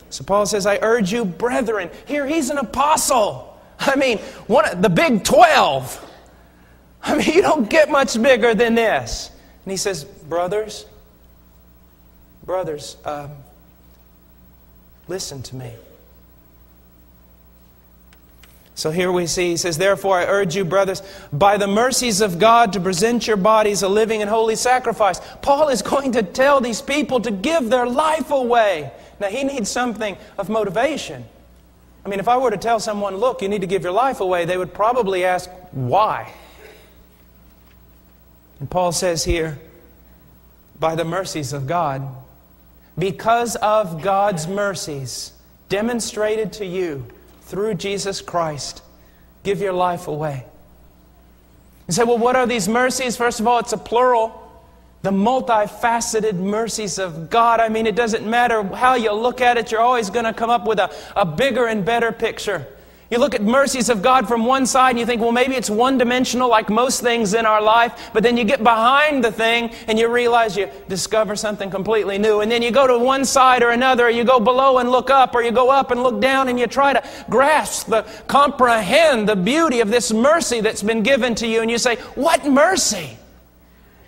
So Paul says, I urge you, brethren. Here he's an apostle. I mean, the big 12. I mean, you don't get much bigger than this. And he says, brothers, listen to me. So here we see, he says, therefore I urge you, brothers, by the mercies of God, to present your bodies a living and holy sacrifice. Paul is going to tell these people to give their life away. Now he needs something of motivation. I mean, if I were to tell someone, look, you need to give your life away, they would probably ask, why? And Paul says here, by the mercies of God, because of God's mercies demonstrated to you through Jesus Christ, give your life away. You say, well, what are these mercies? First of all, it's a plural. The multifaceted mercies of God. I mean, it doesn't matter how you look at it, you're always going to come up with a bigger and better picture. You look at mercies of God from one side and you think, well, maybe it's one-dimensional like most things in our life. But then you get behind the thing and you realize you discover something completely new. And then you go to one side or another, or you go below and look up, or you go up and look down, and you try to grasp, comprehend the beauty of this mercy that's been given to you. And you say, what mercy?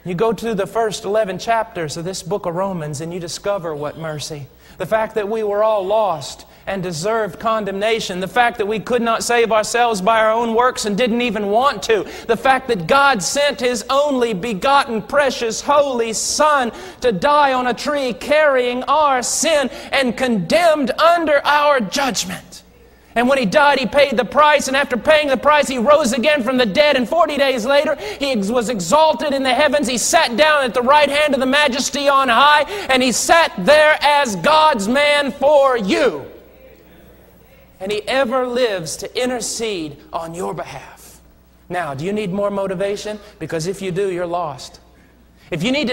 You go to the first 11 chapters of this book of Romans and you discover what mercy. The fact that we were all lost and deserved condemnation. The fact that we could not save ourselves by our own works and didn't even want to. The fact that God sent His only begotten, precious, holy Son to die on a tree carrying our sin and condemned under our judgment. And when He died, He paid the price, and after paying the price, He rose again from the dead, and 40 days later, He was exalted in the heavens. He sat down at the right hand of the Majesty on high, and He sat there as God's man for you. And He ever lives to intercede on your behalf. Now, do you need more motivation? Because if you do, you're lost. If you need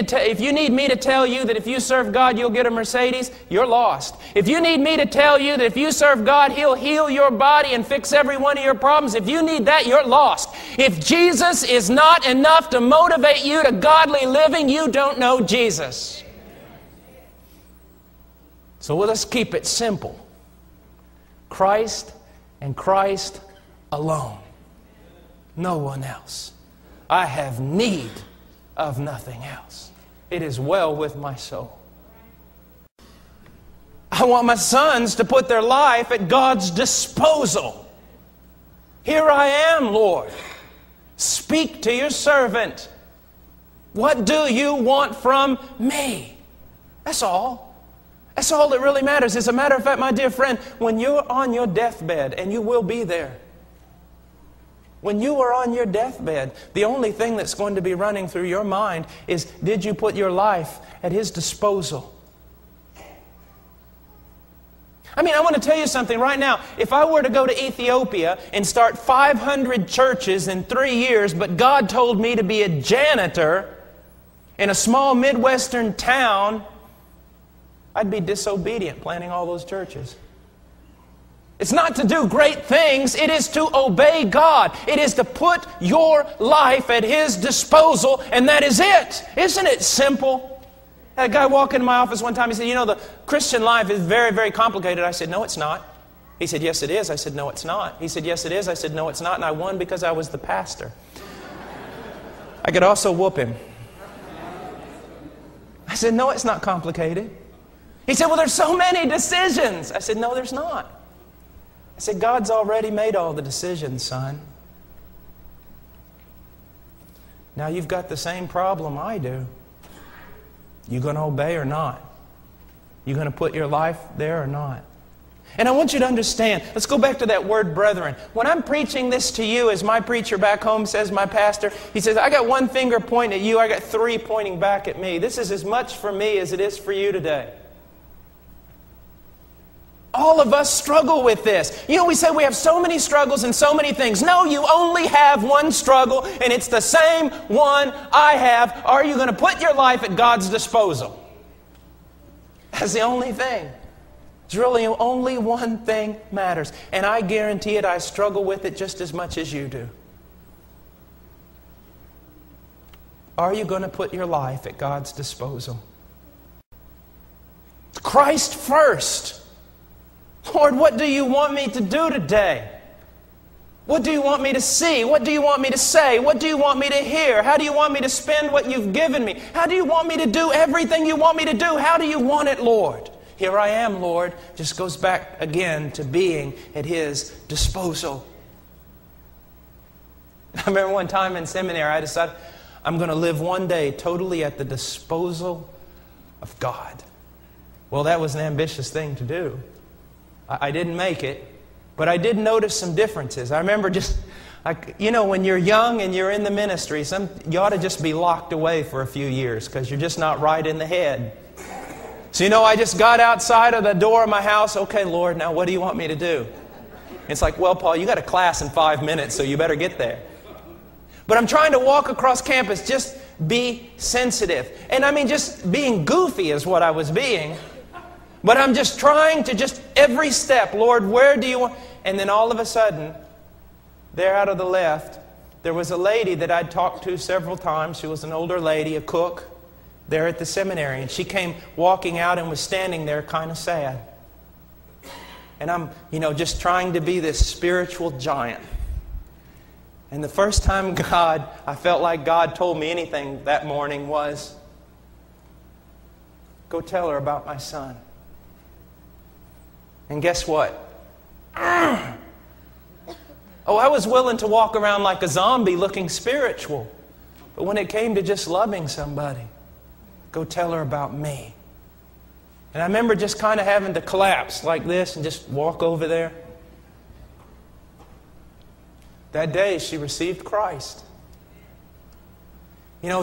me to tell you that if you serve God, you'll get a Mercedes, you're lost. If you need me to tell you that if you serve God, He'll heal your body and fix every one of your problems, if you need that, you're lost. If Jesus is not enough to motivate you to godly living, you don't know Jesus. So let's keep it simple. Christ and Christ alone. No one else. I have need of nothing else. It is well with my soul. I want my sons to put their life at God's disposal. Here I am, Lord. Speak to your servant. What do you want from me? That's all. That's all that really matters. As a matter of fact, my dear friend, when you're on your deathbed, and you will be there, when you are on your deathbed, the only thing that's going to be running through your mind is, did you put your life at His disposal? I mean, I want to tell you something right now. If I were to go to Ethiopia and start 500 churches in 3 years, but God told me to be a janitor in a small Midwestern town, I'd be disobedient planting all those churches. It's not to do great things. It is to obey God. It is to put your life at His disposal, and that is it. Isn't it simple? I had a guy walk into my office one time. He said, you know, the Christian life is very, very complicated. I said, no, it's not. He said, yes, it is. I said, no, it's not. He said, yes, it is. I said, no, it's not. And I won because I was the pastor. I could also whoop him. I said, no, it's not complicated. He said, well, there's so many decisions. I said, no, there's not. I said, God's already made all the decisions, son. Now you've got the same problem I do. You going to obey or not? You going to put your life there or not? And I want you to understand, let's go back to that word brethren. When I'm preaching this to you, as my preacher back home says, my pastor, he says, I got one finger pointing at you, I got 3 pointing back at me. This is as much for me as it is for you today. All of us struggle with this. You know, we say we have so many struggles and so many things. No, you only have one struggle, and it's the same one I have. Are you going to put your life at God's disposal? That's the only thing. It's really only one thing matters. And I guarantee it, I struggle with it just as much as you do. Are you going to put your life at God's disposal? Christ first. Lord, what do you want me to do today? What do you want me to see? What do you want me to say? What do you want me to hear? How do you want me to spend what you've given me? How do you want me to do everything you want me to do? How do you want it, Lord? Here I am, Lord. Just goes back again to being at His disposal. I remember one time in seminary, I decided I'm going to live one day totally at the disposal of God. Well, that was an ambitious thing to do. I didn't make it, but I did notice some differences. I remember just, when you're young and you're in the ministry, you ought to just be locked away for a few years because you're just not right in the head. So, I just got outside of the door of my house. Okay, Lord, now what do you want me to do? It's like, well, Paul, you got a class in 5 minutes, so you better get there. But I'm trying to walk across campus, just be sensitive. And just being goofy is what I was being. But I'm just trying to every step, Lord, where do you want? And then all of a sudden, there out of the left, there was a lady that I'd talked to several times. She was an older lady, a cook, there at the seminary. And she came walking out and was standing there kind of sad. And I'm, just trying to be this spiritual giant. And the first time I felt like God told me anything that morning was, go tell her about my son. And guess what? I was willing to walk around like a zombie looking spiritual. But when it came to just loving somebody, go tell her about me. And I remember just kind of having to collapse like this and just walk over there. That day she received Christ.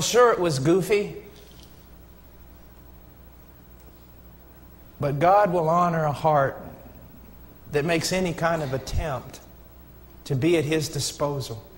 Sure it was goofy. But God will honor a heart that makes any kind of attempt to be at His disposal.